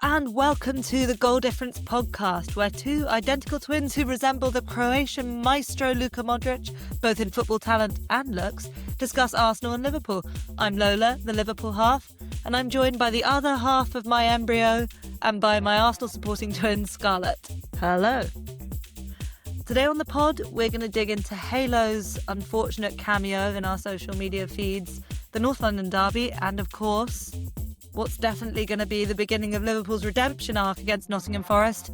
and welcome to the Goal Difference podcast, where two identical twins who resemble the Croatian maestro Luka Modric, both in football talent and looks, discuss Arsenal and Liverpool. I'm Lola, the Liverpool half, and I'm joined by the other half of my embryo and by my Arsenal supporting twin, Scarlet. Hello. Today on the pod, we're going to dig into Halo's unfortunate cameo in our social media feeds, the North London derby, and of course, what's definitely going to be the beginning of Liverpool's redemption arc against Nottingham Forest.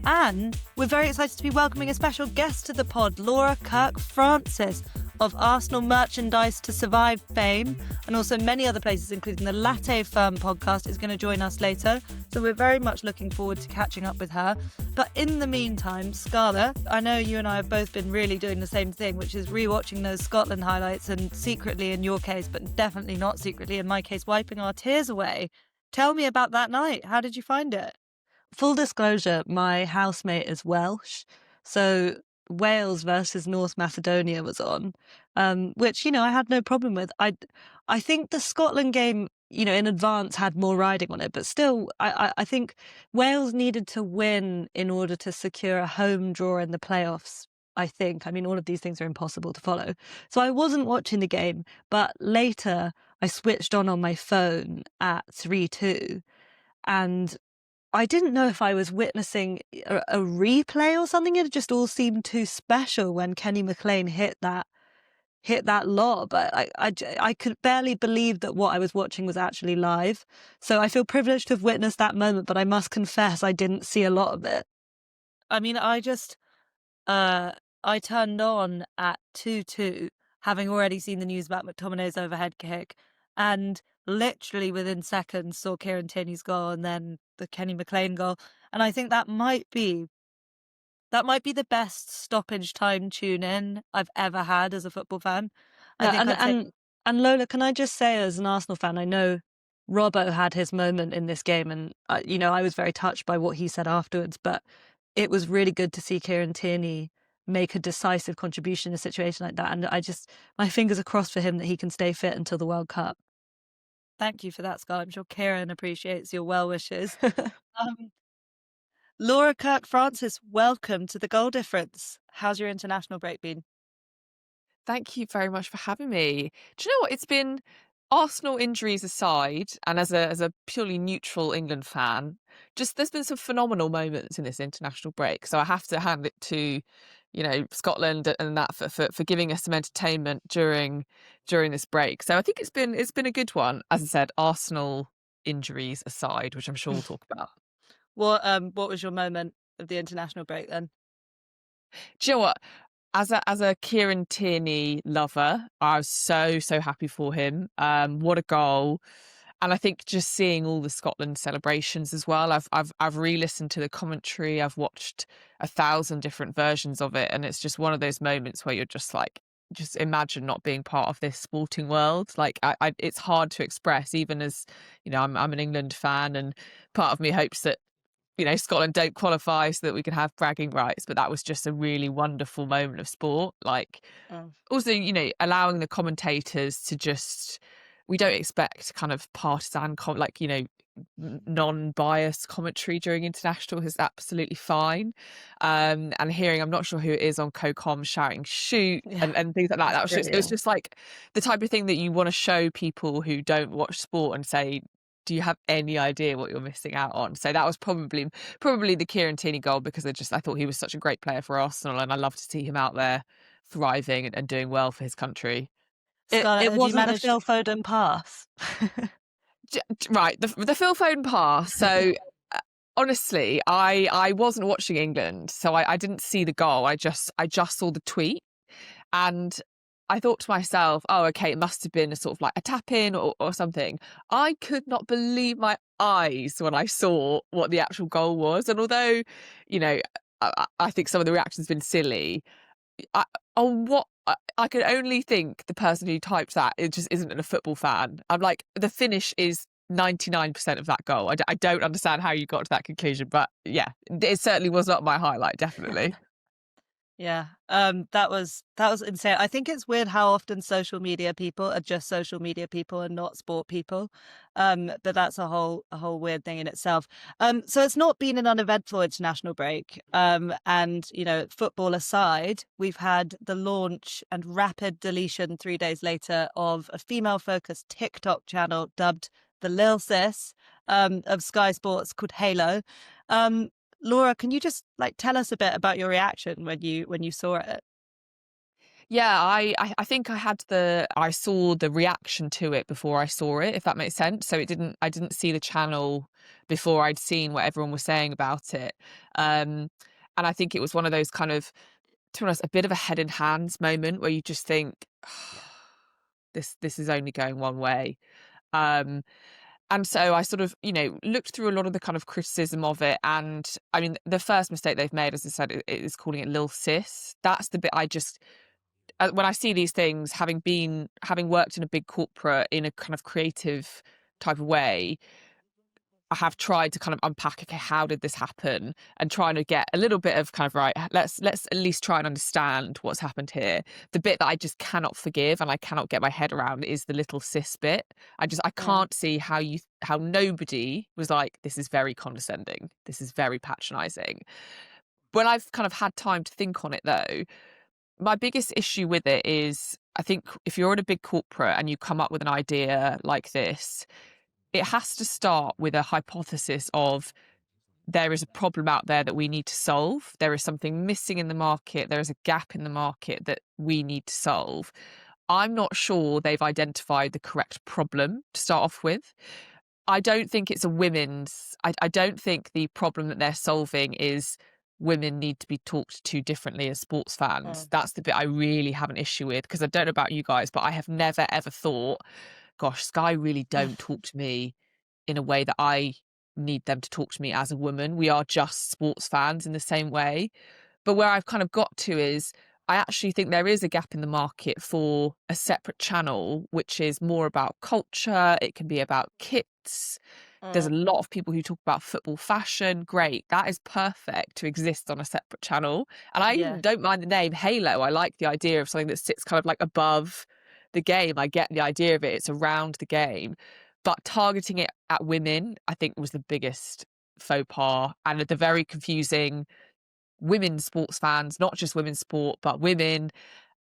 And we're very excited to be welcoming a special guest to the pod, Laura Kirk-Francis of Arsenal Merchandise to Survive fame, and also many other places, including the Latte Firm podcast, is going to join us later. So we're very much looking forward to catching up with her. But in the meantime, Scarlett, I know you and I have both been really doing the same thing, which is rewatching those Scotland highlights and secretly in your case, but definitely not secretly in my case, wiping our tears away. Tell me about that night. How did you find it? Full disclosure, my housemate is Welsh, so Wales versus North Macedonia was on, which, I had no problem with. I think the Scotland game, in advance had more riding on it, but still, I think Wales needed to win in order to secure a home draw in the playoffs. I think. I mean, all of these things are impossible to follow. So I wasn't watching the game, but later I switched on my phone at 3-2, and I didn't know if I was witnessing a replay or something. It just all seemed too special when Kenny McLean hit that lob. I could barely believe that what I was watching was actually live. So I feel privileged to have witnessed that moment, but I must confess I didn't see a lot of it. I mean, I turned on at 2-2, having already seen the news about McTominay's overhead kick, and literally within seconds saw Kieran Tierney's goal and then the Kenny McLean goal. And I think that might be the best stoppage time tune-in I've ever had as a football fan. And Lola, can I just say, as an Arsenal fan, I know Robbo had his moment in this game, and I was very touched by what he said afterwards, but it was really good to see Kieran Tierney make a decisive contribution in a situation like that. And my fingers are crossed for him that he can stay fit until the World Cup. Thank you for that, Scarlett. I'm sure Kieran appreciates your well wishes. Laura Kirk-Francis, welcome to the Goal Difference. How's your international break been? Thank you very much for having me. Do you know what? It's been, Arsenal injuries aside, and as a purely neutral England fan, there's been some phenomenal moments in this international break. So I have to hand it to, Scotland and that for giving us some entertainment during this break. So I think it's been a good one. As I said, Arsenal injuries aside, which I'm sure we'll talk about. What was your moment of the international break then? Do you know what? As a Kieran Tierney lover, I was so happy for him. What a goal! And I think just seeing all the Scotland celebrations as well. I've re-listened to the commentary. I've watched 1,000 different versions of it, and it's just one of those moments where you're just like, just imagine not being part of this sporting world. Like, it's hard to express, even as I'm an England fan, and part of me hopes that Scotland don't qualify so that we can have bragging rights. But that was just a really wonderful moment of sport. Like, also, allowing the commentators to we don't expect kind of partisan, non-biased commentary during international is absolutely fine. And hearing, I'm not sure who it is on co-com shouting shoot and things like that. It was just like the type of thing that you want to show people who don't watch sport and say, do you have any idea what you're missing out on? So that was probably the Kieran Tierney goal, because I thought he was such a great player for Arsenal, and I love to see him out there thriving and doing well for his country. Scarlett, it wasn't a Phil Foden pass. Right, the Phil Foden pass. So honestly, I wasn't watching England, so I didn't see the goal. I just saw the tweet, and I thought to myself, oh, okay, it must have been a sort of like a tap in or something. I could not believe my eyes when I saw what the actual goal was. And although, I think some of the reactions have been silly, I can only think the person who typed that just isn't a football fan. I'm like, the finish is 99% of that goal. I don't understand how you got to that conclusion, but yeah, it certainly was not my highlight, definitely. Yeah. That was insane. I think it's weird how often social media people are just social media people and not sport people. But that's a whole weird thing in itself. So it's not been an uneventful international break. And football aside, we've had the launch and rapid deletion 3 days later of a female-focused TikTok channel dubbed the Lil Sis, of Sky Sports, called Halo. Um, Laura, can you just tell us a bit about your reaction when you saw it? Yeah, I think I saw the reaction to it before I saw it, if that makes sense. So I didn't see the channel before I'd seen what everyone was saying about it. Um, and I think it was one of those kind of, to be honest, a bit of a head in hands moment where you just think, Yeah. this is only going one way. Um, and so I sort of, looked through a lot of the kind of criticism of it. And I mean, the first mistake they've made, as I said, is calling it Lil Sis. That's the bit I just, when I see these things, having worked in a big corporate in a kind of creative type of way, I have tried to kind of unpack, okay, how did this happen, and trying to get a little bit of kind of, right, let's at least try and understand what's happened here. The bit that I just cannot forgive and I cannot get my head around is the little sis bit. I Mm. can't see how nobody was like, this is very condescending, this is very patronizing. When I've kind of had time to think on it though, my biggest issue with it is, I think if you're in a big corporate and you come up with an idea like this, it has to start with a hypothesis of, there is a problem out there that we need to solve. There is something missing in the market. There is a gap in the market that we need to solve. I'm not sure they've identified the correct problem to start off with. I don't think it's a women's. I don't think the problem that they're solving is women need to be talked to differently as sports fans. Mm. That's the bit I really have an issue with, because I don't know about you guys, but I have never ever thought, gosh, Sky really don't talk to me in a way that I need them to talk to me as a woman. We are just sports fans in the same way. But where I've kind of got to is, I actually think there is a gap in the market for a separate channel, which is more about culture. It can be about kits. There's a Mm. lot of people who talk about football fashion. Great. That is perfect to exist on a separate channel. And I Yeah. even don't mind the name Halo. I like the idea of something that sits kind of like above the game. I get the idea of it. It's around the game. But targeting it at women, I think, was the biggest faux pas, and the very confusing women's sports fans, not just women's sport, but women.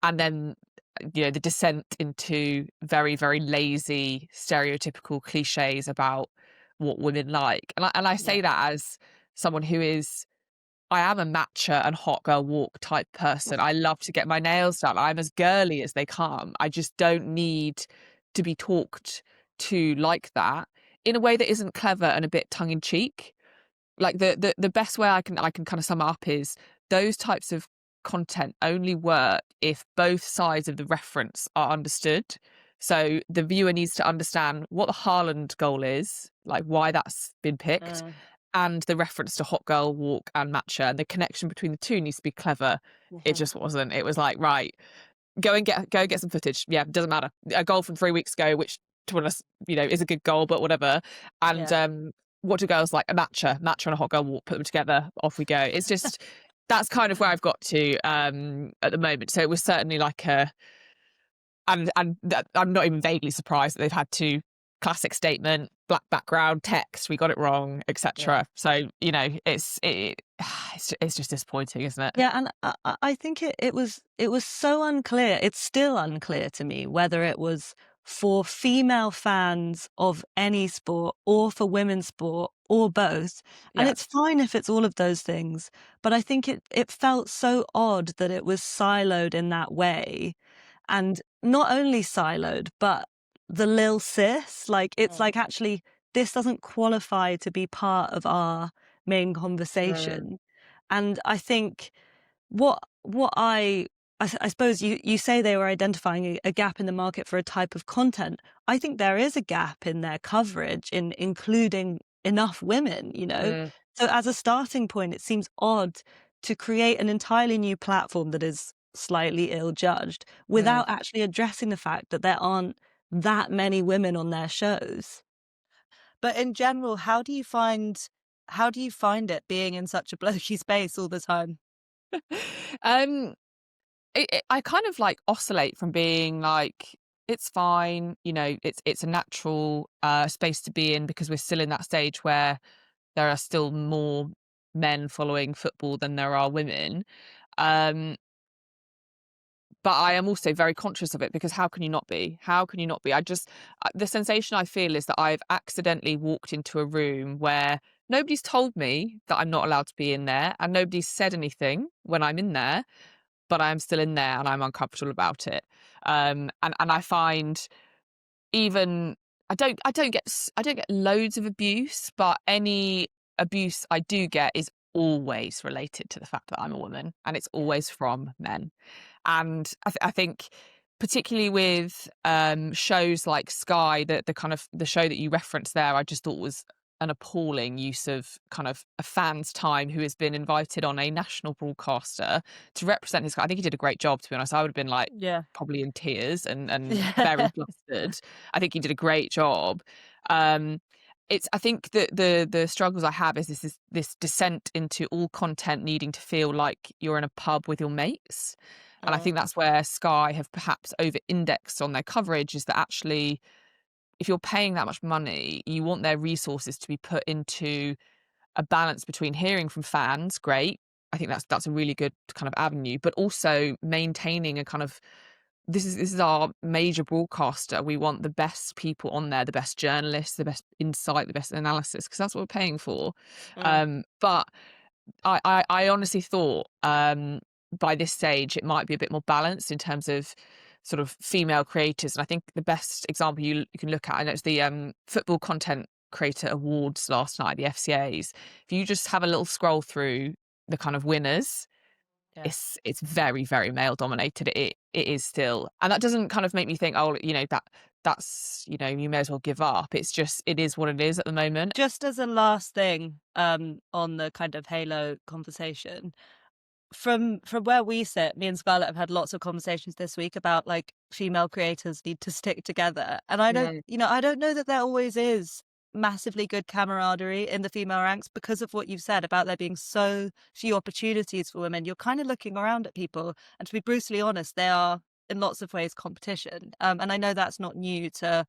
And then, the descent into very, very lazy, stereotypical cliches about what women like. And I Yeah. say that as someone who is, I am a matcha and hot girl walk type person. I love to get my nails done. I'm as girly as they come. I just don't need to be talked to like that in a way that isn't clever and a bit tongue in cheek. Like the best way I can kind of sum it up is, those types of content only work if both sides of the reference are understood. So the viewer needs to understand what the Haaland goal is, like why that's been picked, Mm. and the reference to Hot Girl Walk and Matcha, and the connection between the two needs to be clever. It Mhm. just wasn't. It was like, right, go and get some footage. Yeah, doesn't matter. A goal from 3 weeks ago, which, to be honest, is a good goal, but whatever. And Yeah. what do girls like? A matcha and a hot girl walk, put them together, off we go. It's just, that's kind of where I've got to at the moment. So it was certainly like I'm not even vaguely surprised that they've had to, classic statement, black background, text, we got it wrong, Yeah. etc. So it's just disappointing, isn't it? Yeah, and I think it was so unclear. It's still unclear to me whether it was for female fans of any sport or for women's sport or both. And Yeah. it's fine if it's all of those things, but I think it felt so odd that it was siloed in that way. And not only siloed, but the lil sis, it's Mm. like, actually, this doesn't qualify to be part of our main Mm. conversation. And I think what I suppose you say they were identifying a gap in the market for a type of content. I think there is a gap in their coverage in including enough women. Mm. So as a starting point, it seems odd to create an entirely new platform that is slightly ill-judged Mm. without actually addressing the fact that there aren't that many women on their shows. But in general, how do you find it being in such a blokey space all the time? um, I kind of like oscillate from being like, it's fine, you know, it's a natural space to be in because we're still in that stage where there are still more men following football than there are women. Um, but I am also very conscious of it because how can you not be? How can you not be? The sensation I feel is that I've accidentally walked into a room where nobody's told me that I'm not allowed to be in there and nobody's said anything when I'm in there, but I'm still in there and I'm uncomfortable about it. And I find even I don't get loads of abuse, but any abuse I do get is always related to the fact that I'm a woman, and it's Yeah. always from men. And I think particularly with shows like Sky, the kind of the show that you referenced there, I just thought was an appalling use of kind of a fan's time who has been invited on a national broadcaster to represent his. I think he did a great job, to be honest. I would have been like Yeah. probably in tears and very Yeah. flustered. I think he did a great job. Um, it's I think that the struggles I have is this descent into all content needing to feel like you're in a pub with your mates. And I think Mm. that's where Sky have perhaps over indexed on their coverage, is that actually if you're paying that much money, you want their resources to be put into a balance between hearing from fans, great. I think that's a really good kind of avenue, but also maintaining a kind of this is our major broadcaster. We want the best people on there, the best journalists, the best insight, the best analysis, because that's what we're paying for. Mm. But I honestly thought by this stage it might be a bit more balanced in terms of sort of female creators. And I think the best example you can look at, and it's the Football Content Creator Awards last night, the FCAs. If you just have a little scroll through the kind of winners, Yeah. it's very, very male dominated. It is still. And that doesn't kind of make me think, oh, you know, that's, you know, you may as well give up. It's just it is what it is at the moment. Just as a last thing, on the kind of Halo conversation, from where we sit, me and Scarlett have had lots of conversations this week about like female creators need to stick together. And Mm. I don't know that there always is massively good camaraderie in the female ranks because of what you've said about there being so few opportunities for women. You're kind of looking around at people, and to be brutally honest, they are in lots of ways competition. And I know that's not new to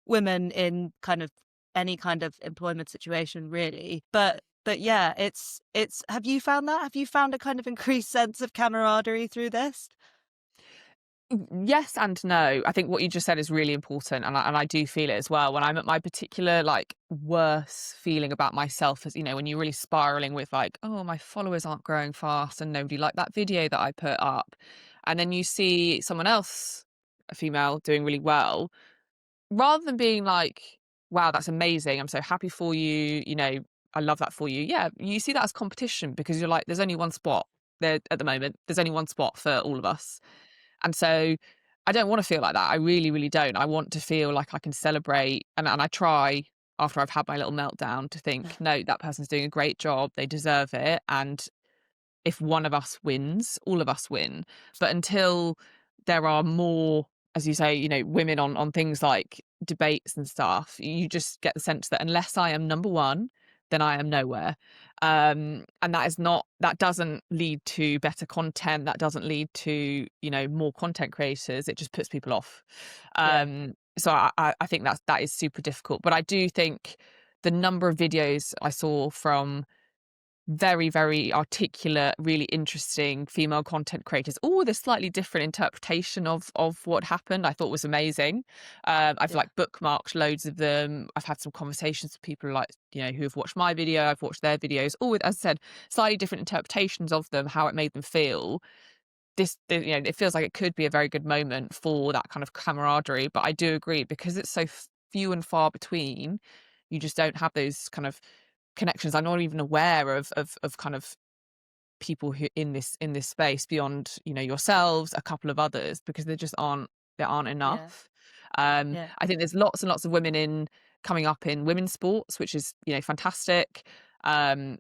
women in kind of any kind of employment situation really. But yeah, it's have you found that? Have you found a kind of increased sense of camaraderie through this? Yes and no. I think what you just said is really important, and I do feel it as well. When I'm at my particular like worse feeling about myself, as you know, when you're really spiraling with like, oh, my followers aren't growing fast, and nobody liked that video that I put up, and then you see someone else, a female, doing really well, rather than being like, wow, that's amazing, I'm so happy for you, you know, I love that for you. Yeah, you see that as competition because you're like, there's only one spot there at the moment. There's only one spot for all of us. And so I don't want to feel like that. I really, really don't. I want to feel like I can celebrate. And I try after I've had my little meltdown to think, no, that person's doing a great job. They deserve it. And if one of us wins, all of us win. But until there are more, as you say, you know, women on things like debates and stuff, you just get the sense that unless I am number one, then I am nowhere. And that is not, that doesn't lead to better content. That doesn't lead to, you know, more content creators. It just puts people off. Yeah. So I think that is super difficult. But I do think the number of videos I saw from very, very articulate, really interesting female content creators, all with a slightly different interpretation of what happened, I thought was amazing. I've Yeah. like bookmarked loads of them. I've had some conversations with people like, you know, who have watched my video, I've watched their videos, all with, as I said, slightly different interpretations of them, how it made them feel. You know, it feels like it could be a very good moment for that kind of camaraderie. But I do agree, because it's so few and far between, you just don't have those kind of connections. I'm not even aware of kind of people who in this space beyond, you know, yourselves, a couple of others, because there aren't Yeah. enough. Yeah. I think there's lots and lots of women in coming up in women's sports, which is, you know, fantastic. Um,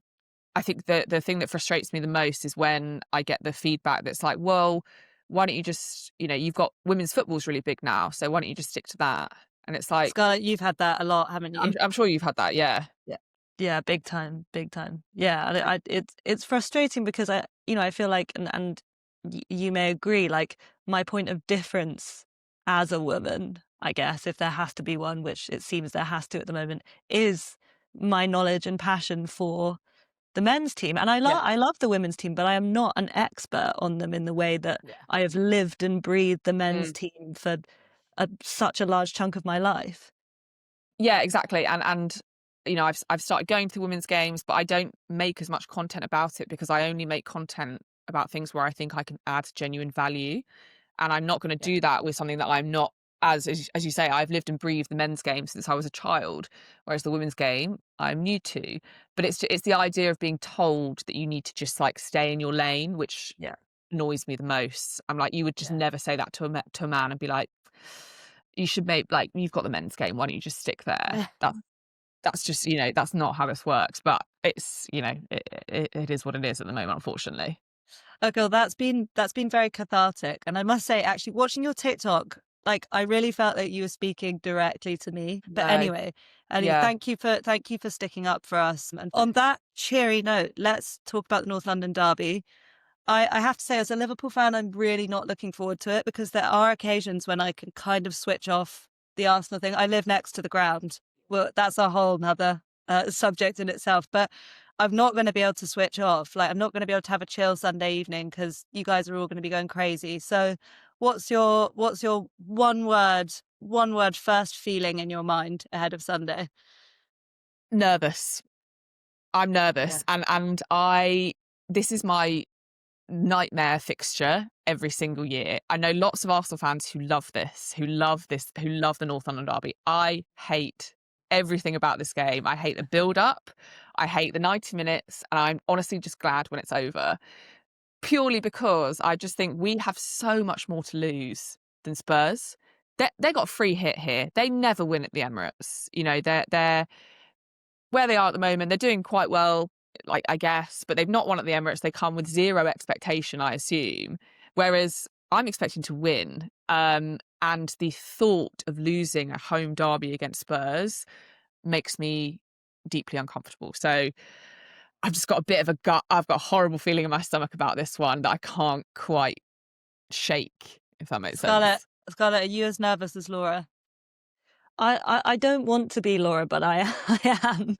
I think the thing that frustrates me the most is when I get the feedback that's like, well, why don't you just, you know, you've got women's football's really big now, so why don't you just stick to that? And it's like, Scarlett, you've had that a lot, haven't you? I'm sure you've had that, yeah. Yeah. Yeah, big time, big time. Yeah, and it's frustrating because I feel like, and you may agree, like my point of difference as a woman, I guess, if there has to be one, which it seems there has to at the moment, is my knowledge and passion for the men's team. And Yeah. I love the women's team, but I am not an expert on them in the way that Yeah. I have lived and breathed the men's Mm. team for such a large chunk of my life. Yeah, exactly. And I've started going to the women's games, but I don't make as much content about it because I only make content about things where I think I can add genuine value. And I'm not going to Yeah. do that with something that I'm not, as you say, I've lived and breathed the men's game since I was a child, whereas the women's game I'm new to. But it's the idea of being told that you need to just like stay in your lane, which Yeah. annoys me the most. I'm like, you would just Yeah. never say that to a man and be like, you should make, like, you've got the men's game, why don't you just stick there? That's just, that's not how this works. But it's, it is what it is at the moment, unfortunately. Okay, well, that's been very cathartic. And I must say, actually, watching your TikTok, like I really felt like you were speaking directly to me. But No. anyway, Yeah. thank you for sticking up for us. And on that cheery note, let's talk about the North London derby. I have to say, as a Liverpool fan, I'm really not looking forward to it because there are occasions when I can kind of switch off the Arsenal thing. I live next to the ground. Well, that's a whole nother subject in itself. But I'm not going to be able to switch off. Like, I'm not going to be able to have a chill Sunday evening because you guys are all going to be going crazy. So, what's your one word first feeling in your mind ahead of Sunday? Nervous. I'm Yeah. nervous. And this is my nightmare fixture every single year. I know lots of Arsenal fans who love this, who love the North London derby. I hate everything about this game. I hate the build up. I hate the 90 minutes. And I'm honestly just glad when it's over, purely because I just think we have so much more to lose than Spurs. They got a free hit here. They never win at the Emirates. They're where they are at the moment. They're doing quite well, like, I guess, but they've not won at the Emirates. They come with zero expectation, I assume. Whereas I'm expecting to win. And the thought of losing a home derby against Spurs makes me deeply uncomfortable. So I've just got a bit of a gut. I've got a horrible feeling in my stomach about this one that I can't quite shake, if that makes Scarlett, sense. Scarlett, are you as nervous as Laura? I don't want to be Laura, but I am.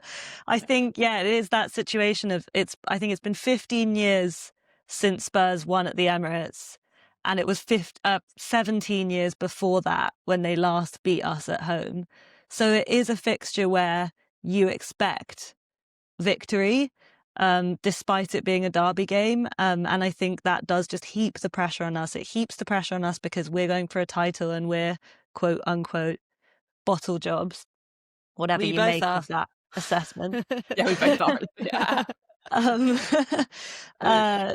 I think, yeah, it is that situation of I think it's been 15 years since Spurs won at the Emirates. And it was 17 years before that when they last beat us at home. So it is a fixture where you expect victory, despite it being a derby game. And I think that does just heap the pressure on us. It heaps the pressure on us because we're going for a title and we're quote unquote bottle jobs, whatever We you both make are. of that assessment. Yeah, we both are. Yeah. um, uh,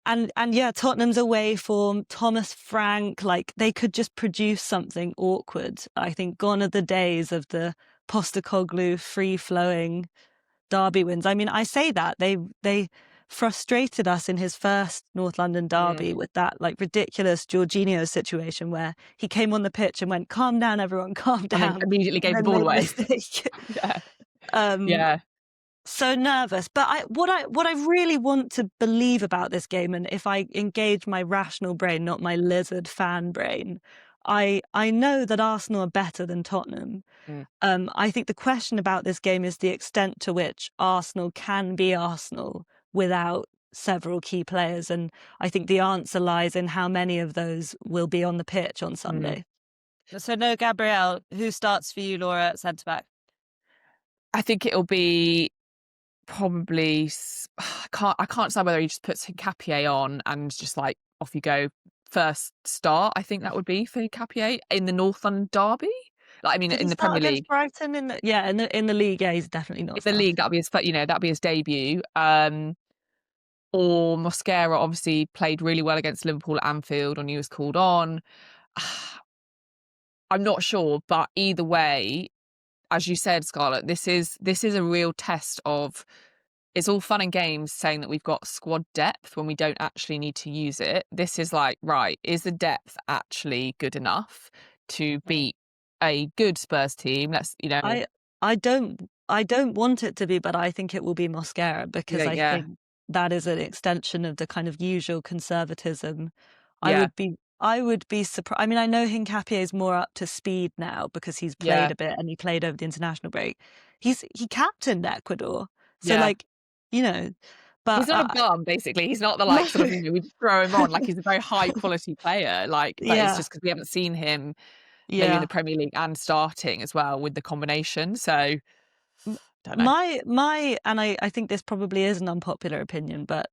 and yeah, Tottenham's away form, Thomas Frank, like they could just produce something awkward. I think gone are the days of the Postecoglou free flowing derby wins. I mean, I say that they frustrated us in his first North London derby with that like ridiculous Jorginho situation where he came on the pitch and went, "Calm down, everyone, calm And then down," immediately and gave the then ball made a away. mistake. Yeah. um, Yeah. so nervous. But what I really want to believe about this game, and if I engage my rational brain, not my lizard fan brain, I know that Arsenal are better than Tottenham. Mm. I think the question about this game is the extent to which Arsenal can be Arsenal without several key players. And I think the answer lies in how many of those will be on the pitch on Sunday. So no Gabriel. Who starts for you, Laura, at centre-back? I think it'll be probably I can't decide whether he just puts Hincapié on and just like off you go first start. I think that would be for Hincapié in the North London derby. Like, I mean, Did he in the start Premier against League. Brighton in the league? Yeah, he's definitely not In the league, starting. that'll be his debut. Or Mosquera obviously played really well against Liverpool at Anfield when he was called on. I'm not sure, but either way, as you said, Scarlett, this is a real test of, it's all fun and games saying that we've got squad depth when we don't actually need to use it. This is like, right, is the depth actually good enough to beat a good Spurs team? I don't want it to be, but I think it will be Mosquera because Yeah, I yeah. think that is an extension of the kind of usual conservatism. I Yeah. would be surprised. I mean, I know Hincapie is more up to speed now because he's played Yeah. a bit and he played over the international break. He captained Ecuador, so Yeah. like, you know, but He's not a bum, basically. He's not the no, like sort of, we just throw him on. Like he's a very high quality player. Like, but it's yeah, just because we haven't seen him maybe in yeah. the Premier League and starting as well with the combination. So M- don't know. my and I think this probably is an unpopular opinion, but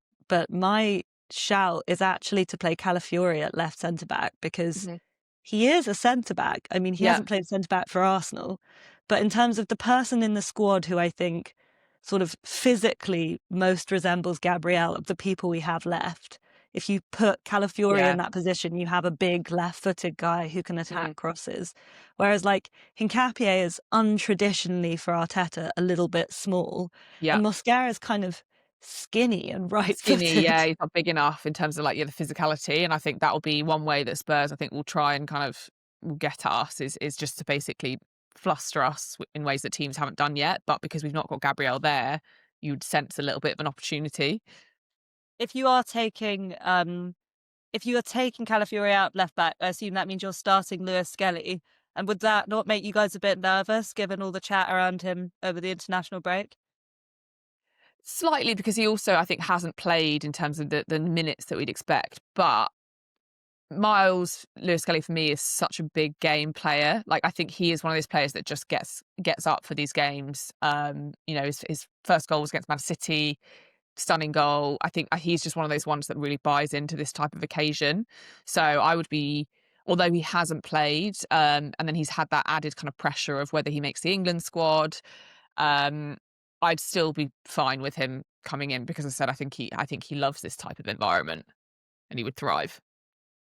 my shout is actually to play Calafiori at left centre back because Mhm. he is a centre back. I mean, he Yeah. hasn't played centre back for Arsenal, but in terms of the person in the squad who I think sort of physically most resembles Gabriel of the people we have left, if you put Calafiori in Yeah. that position, you have a big left-footed guy who can Mm. attack crosses. Whereas like Hincapie is untraditionally for Arteta a little bit small, Yeah. and Mosquera is kind of skinny and Skinny, right-footed. yeah, he's not big enough in terms of like, yeah, the physicality. And I think that will be one way that Spurs, I think, will try and kind of will get at us is just to basically fluster us in ways that teams haven't done yet. But because we've not got Gabriel there, you'd sense a little bit of an opportunity. If you are taking Calafiori out left back, I assume that means you're starting Lewis-Skelly. And would that not make you guys a bit nervous, given all the chat around him over the international break? Slightly because he also, I think, hasn't played in terms of the minutes that we'd expect. But Miles Lewis-Skelly for me is such a big game player. Like I think he is one of those players that just gets up for these games. His first goal was against Man City, stunning goal. I think he's just one of those ones that really buys into this type of occasion. So I would be, although he hasn't played, and then he's had that added kind of pressure of whether he makes the England squad. I'd still be fine with him coming in because, as I said, I think he loves this type of environment and he would thrive.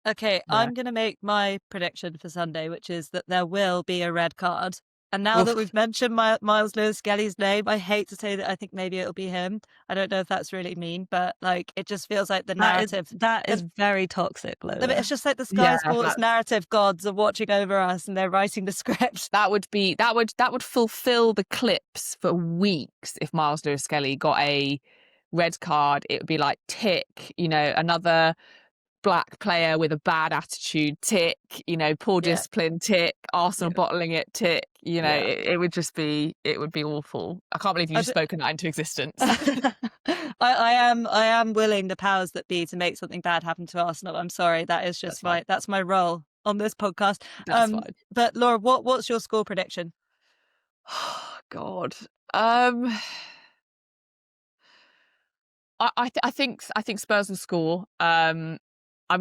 Okay, Yeah. I'm going to make my prediction for Sunday, which is that there will be a red card. And now that Oof. we've mentioned Miles Lewis-Skelly's name, I hate to say that I think maybe it'll be him. I don't know if that's really mean, but like it just feels like the narrative. That is very toxic, No, but Lola. it's just like the Yeah, Sky Sports narrative gods are watching over us and they're writing the script. That would fulfill the clips for weeks if Miles Lewis-Skelly got a red card. It would be like tick, another black player with a bad attitude, tick, poor Yeah, discipline, tick, Arsenal yeah, bottling it, tick, yeah. it would just be, it would be awful. I can't believe you've I just spoken that into existence. I am willing the powers that be to make something bad happen to Arsenal. I'm sorry, that is just That's fine. that's my role on this podcast. That's fine. But Laura, what's your score prediction? God. Um, I think Spurs will score. I'm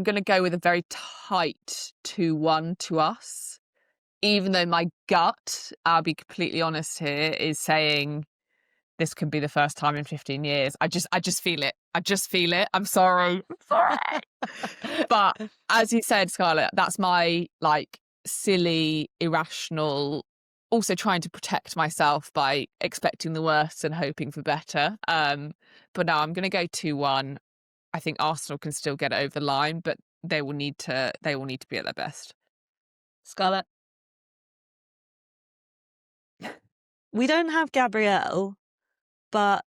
going to go with a very tight 2-1 to us, even though my gut, I'll be completely honest here, is saying this could be the first time in 15 years. I just feel it. I just feel it. I'm sorry. I'm sorry. But as you said, Scarlett, that's my like silly, irrational, also trying to protect myself by expecting the worst and hoping for better. But no, I'm going to go 2-1. I think Arsenal can still get it over the line, but they will need to be at their best. Scarlett, we don't have Gabrielle, but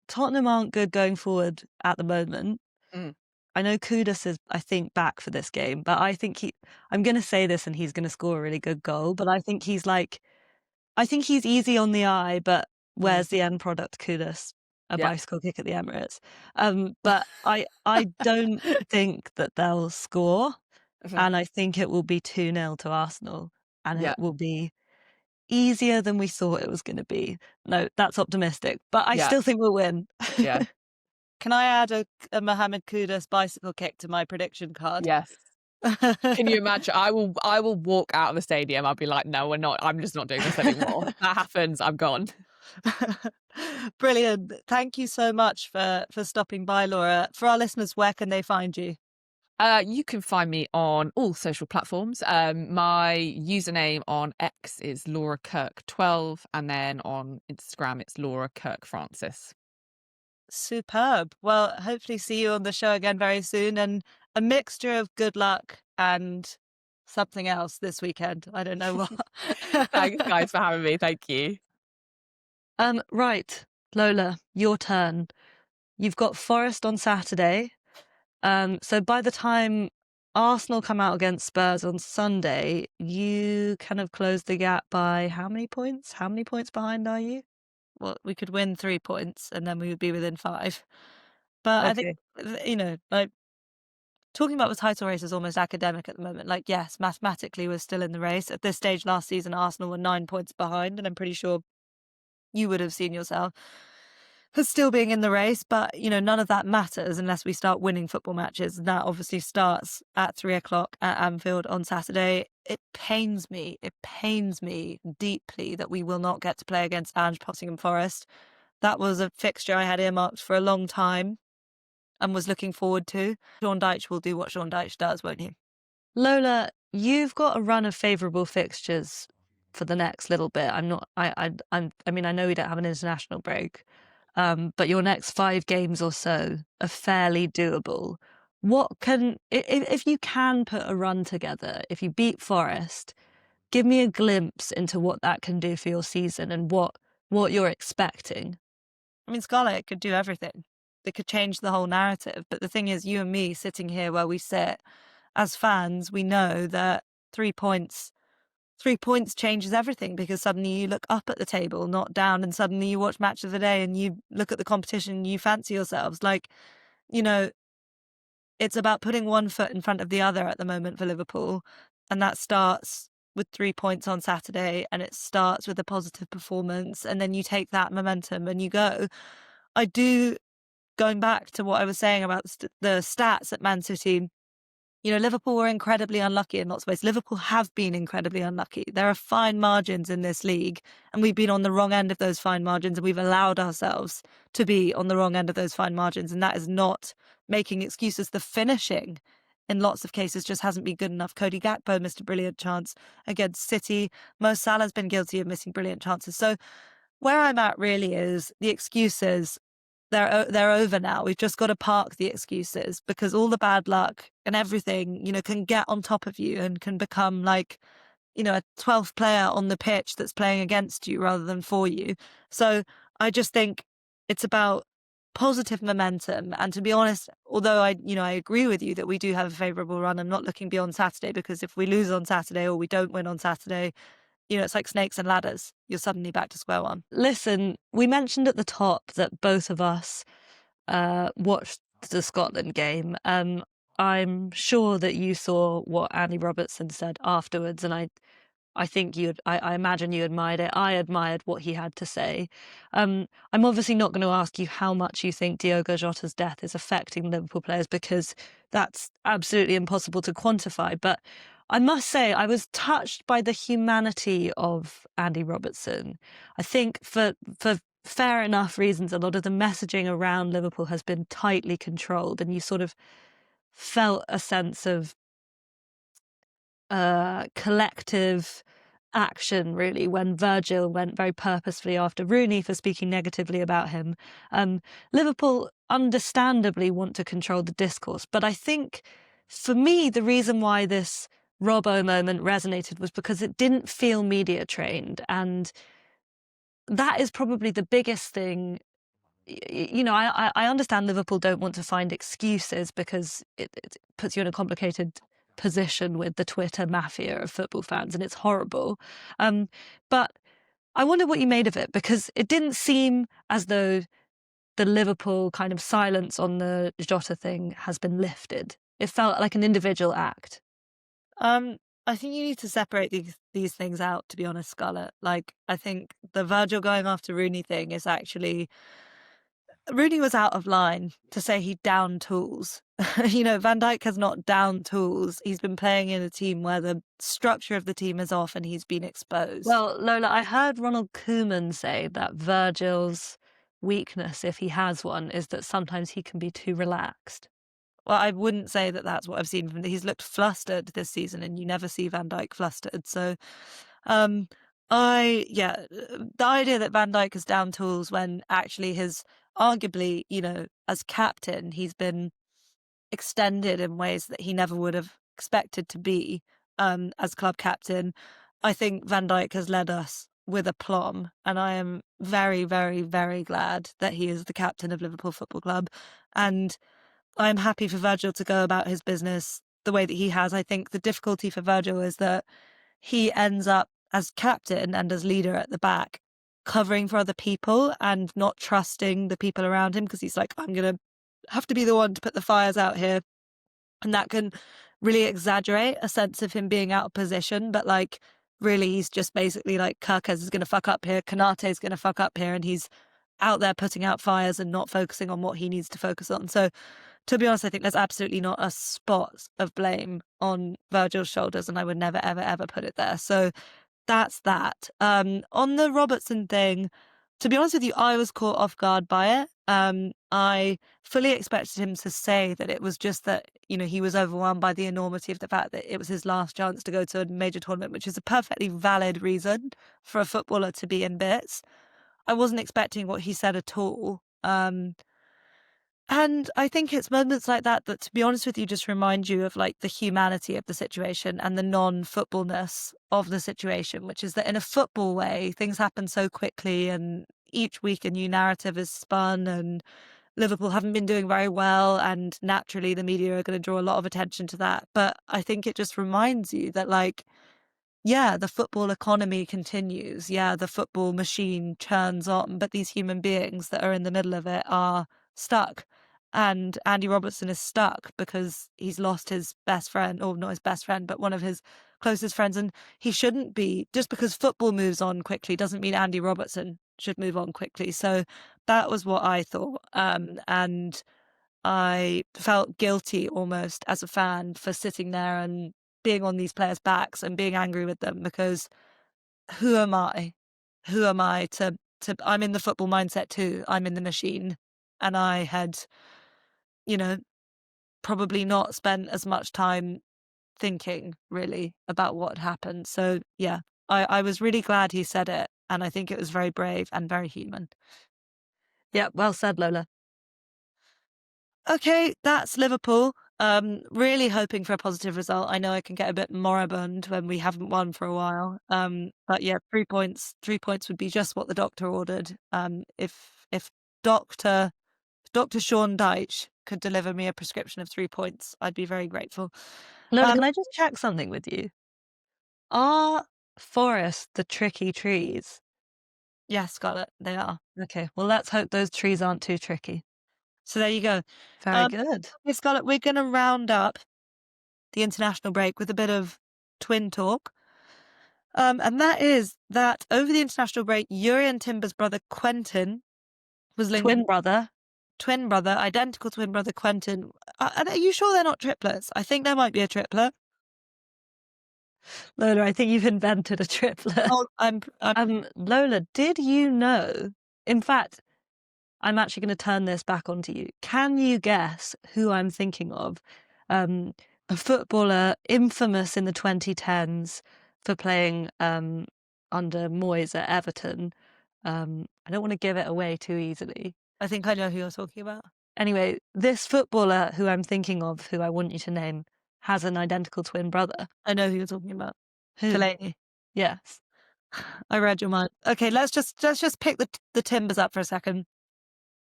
Tottenham aren't good going forward at the moment. Mm. I know Kudus is, I think, back for this game, but I think I'm going to say this and he's going to score a really good goal, but I think he's easy on the eye, but where's the end product, Kudus? A Yeah. bicycle kick at the Emirates. But I don't think that they'll score, and I think it will be 2-0 to Arsenal, and Yeah. it will be easier than we thought it was going to be. No, that's optimistic, but I Yeah. still think we'll win. Yeah. Can I add a Mohamed Kudus bicycle kick to my prediction card? Yes. Can you imagine? I will walk out of the stadium. I'll be like, no, we're not. I'm just not doing this anymore. If that happens, I'm gone. Brilliant. Thank you so much for stopping by, Laura. For our listeners, where can they find you? You can find me on all social platforms. My username on X is Laura Kirk12, and then on Instagram it's Laura Kirk-Francis. Superb. Well, hopefully see you on the show again very soon, and a mixture of good luck and something else this weekend. I don't know what. Thanks, guys, for having me. Thank you. Right, Lola, your turn. You've got Forest on Saturday. So by the time Arsenal come out against Spurs on Sunday, you kind of close the gap by how many points? How many points behind are you? Well, we could win 3 points and then we would be within 5. But I think, Okay. like, talking about the title race is almost academic at the moment. Like, yes, mathematically we're still in the race. At this stage last season, Arsenal were 9 points behind, and I'm pretty sure you would have seen yourself as still being in the race. But, none of that matters unless we start winning football matches. And that obviously starts at 3 o'clock at Anfield on Saturday. It pains me deeply that we will not get to play against Ange Pottingham Forest. That was a fixture I had earmarked for a long time and was looking forward to. Sean Dyche will do what Sean Dyche does, won't he? Lola, you've got a run of favourable fixtures for the next little bit. I know we don't have an international break, but your next 5 games or so are fairly doable. If you can put a run together, if you beat Forest, give me a glimpse into what that can do for your season and what you're expecting. Scarlet could do everything. It could change the whole narrative. But the thing is, you and me sitting here where we sit, as fans, we know that 3 points changes everything, because suddenly you look up at the table, not down, and suddenly you watch Match of the Day and you look at the competition and you fancy yourselves. It's about putting one foot in front of the other at the moment for Liverpool. And that starts with 3 points on Saturday, and it starts with a positive performance. And then you take that momentum and you go. Going back to what I was saying about the stats at Man City, Liverpool were incredibly unlucky in lots of ways. Liverpool have been incredibly unlucky. There are fine margins in this league, and we've been on the wrong end of those fine margins, and we've allowed ourselves to be on the wrong end of those fine margins. And that is not making excuses. The finishing, in lots of cases, just hasn't been good enough. Cody Gakpo missed a brilliant chance against City. Mo Salah's been guilty of missing brilliant chances. So where I'm at really is the excuses. They're over now. We've just got to park the excuses, because all the bad luck and everything, can get on top of you and can become like, a 12th player on the pitch that's playing against you rather than for you. So I just think it's about positive momentum. And to be honest, although I agree with you that we do have a favourable run, I'm not looking beyond Saturday, because if we lose on Saturday or we don't win on Saturday, it's like snakes and ladders. You're suddenly back to square one. Listen, we mentioned at the top that both of us watched the Scotland game. I'm sure that you saw what Andy Robertson said afterwards, and I think I imagine you admired it. I admired what he had to say. I'm obviously not going to ask you how much you think Diogo Jota's death is affecting Liverpool players, because that's absolutely impossible to quantify. But I must say, I was touched by the humanity of Andy Robertson. I think for fair enough reasons, a lot of the messaging around Liverpool has been tightly controlled, and you sort of felt a sense of collective action, really, when Virgil went very purposefully after Rooney for speaking negatively about him. Liverpool understandably want to control the discourse, but I think for me, the reason why this Robbo moment resonated was because it didn't feel media trained, and that is probably the biggest thing. I understand Liverpool don't want to find excuses, because it puts you in a complicated position with the Twitter mafia of football fans, and it's horrible. But I wonder what you made of it, because it didn't seem as though the Liverpool kind of silence on the Jota thing has been lifted. It felt like an individual act. I think you need to separate these things out, to be honest, Scarlett. Like, I think the Virgil going after Rooney thing is actually... Rooney was out of line to say he downed tools. Van Dijk has not downed tools. He's been playing in a team where the structure of the team is off and he's been exposed. Well, Lola, I heard Ronald Koeman say that Virgil's weakness, if he has one, is that sometimes he can be too relaxed. Well, I wouldn't say that that's what I've seen from him. He's looked flustered this season, and you never see Van Dijk flustered. So, the idea that Van Dijk has down tools when actually his, arguably, as captain, he's been extended in ways that he never would have expected to be as club captain. I think Van Dijk has led us with aplomb. And I am very, very, very glad that he is the captain of Liverpool Football Club. And I'm happy for Virgil to go about his business the way that he has. I think the difficulty for Virgil is that he ends up as captain and as leader at the back, covering for other people and not trusting the people around him, because he's like, I'm going to have to be the one to put the fires out here. And that can really exaggerate a sense of him being out of position. But like, really, he's just basically like, Kirk-Francis is going to fuck up here, Konate is going to fuck up here. And he's out there putting out fires and not focusing on what he needs to focus on. So to be honest, I think there's absolutely not a spot of blame on Virgil's shoulders, and I would never, ever, ever put it there. So that's that. On the Robertson thing, to be honest with you, I was caught off guard by it. I fully expected him to say that it was just that, you know, he was overwhelmed by the enormity of the fact that it was his last chance to go to a major tournament, which is a perfectly valid reason for a footballer to be in bits. I wasn't expecting what he said at all. And I think it's moments like that that, to be honest with you, just remind you of like the humanity of the situation and the non-footballness of the situation, which is that in a football way, things happen so quickly and each week a new narrative is spun, and Liverpool haven't been doing very well, and naturally the media are going to draw a lot of attention to that. But I think it just reminds you that, like, yeah, the football economy continues. Yeah, the football machine churns on, but these human beings that are in the middle of it are stuck. And Andy Robertson is stuck because he's lost his best friend, or not his best friend, but one of his closest friends. And he shouldn't be. Just because football moves on quickly doesn't mean Andy Robertson should move on quickly. So that was what I thought. And I felt guilty almost as a fan for sitting there and being on these players' backs and being angry with them, because who am I? Who am I to I'm in the football mindset too. I'm in the machine. And I had, you know, probably not spent as much time thinking really about what had happened. So yeah, I was really glad he said it. And I think it was very brave and very human. Yeah, well said, Lola. Okay, that's Liverpool. Really hoping for a positive result. I know I can get a bit moribund when we haven't won for a while. But yeah, 3 points. 3 points would be just what the doctor ordered. If Dr. Sean Dyche could deliver me a prescription of 3 points, I'd be very grateful. Lola, can I just check something with you? Are forests the tricky trees? Yes, Scarlet, they are. Okay, well, let's hope those trees aren't too tricky. So there you go. Very good. Okay, Scarlett, we're going to round up the international break with a bit of twin talk. And that is that over the international break, Jurriën Timber's brother Quentin was linked. Twin brother, identical twin brother Quentin. Are you sure they're not triplets? I think there might be a triplet. Lola, I think you've invented a triplet. Oh, Lola, did you know? In fact, I'm actually going to turn this back onto you. Can you guess who I'm thinking of? A footballer infamous in the 2010s for playing under Moyes at Everton. I don't want to give it away too easily. I think I know who you're talking about. Anyway, this footballer who I'm thinking of, who I want you to name, has an identical twin brother. I know who you're talking about. Who? Fellaini. Yes. I read your mind. Okay, let's just pick the Timbers up for a second.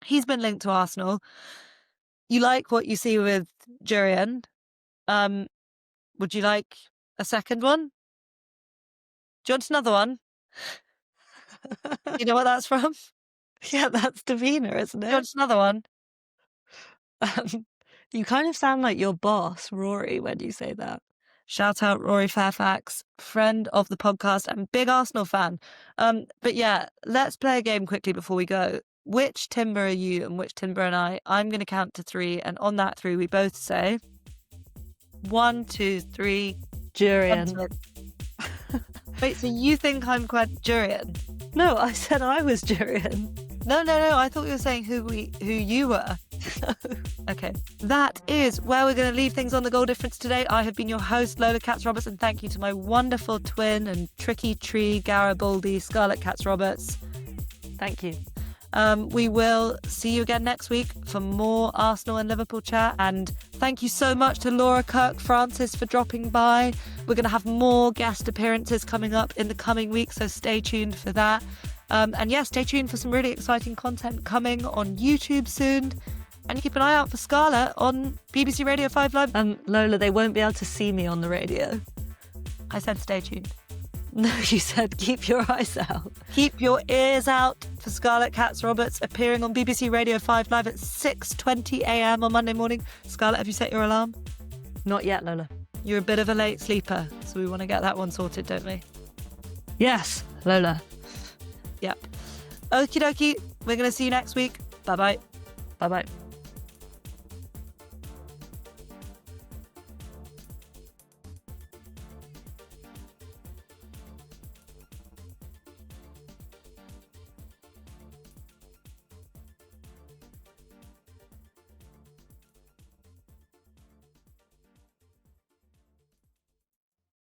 He's been linked to Arsenal. You like what you see with Jurriën. Would you like a second one? Do you want another one? You know what that's from? Yeah, that's Davina, isn't it? Do you want another one? You kind of sound like your boss, Rory, when you say that. Shout out Rory Fairfax, friend of the podcast and big Arsenal fan. But yeah, let's play a game quickly before we go. Which Timber are you and which Timber am I? I'm going to count to 3, and on that 3, we both say 1, 2, 3. Jurriën. Wait, so you think I'm quite Jurriën? No, I said I was Jurriën. No. I thought you were saying who you were. Okay, that is where we're going to leave things on the goal difference today. I have been your host, Lola Katz-Roberts, and thank you to my wonderful twin and tricky tree Garibaldi, Scarlett Katz-Roberts. Thank you. We will see you again next week for more Arsenal and Liverpool chat. And thank you so much to Laura Kirk-Francis for dropping by. We're going to have more guest appearances coming up in the coming weeks, so stay tuned for that. And yeah, stay tuned for some really exciting content coming on YouTube soon. And keep an eye out for Scarlet on BBC Radio 5 Live. Lola, they won't be able to see me on the radio. I said stay tuned. No, you said keep your eyes out. Keep your ears out for Scarlett Katz-Roberts appearing on BBC Radio 5 Live at 6:20 a.m. on Monday morning. Scarlett, have you set your alarm? Not yet, Lola. You're a bit of a late sleeper, so we want to get that one sorted, don't we? Yes, Lola. Yep. Okie dokie. We're going to see you next week. Bye-bye. Bye-bye.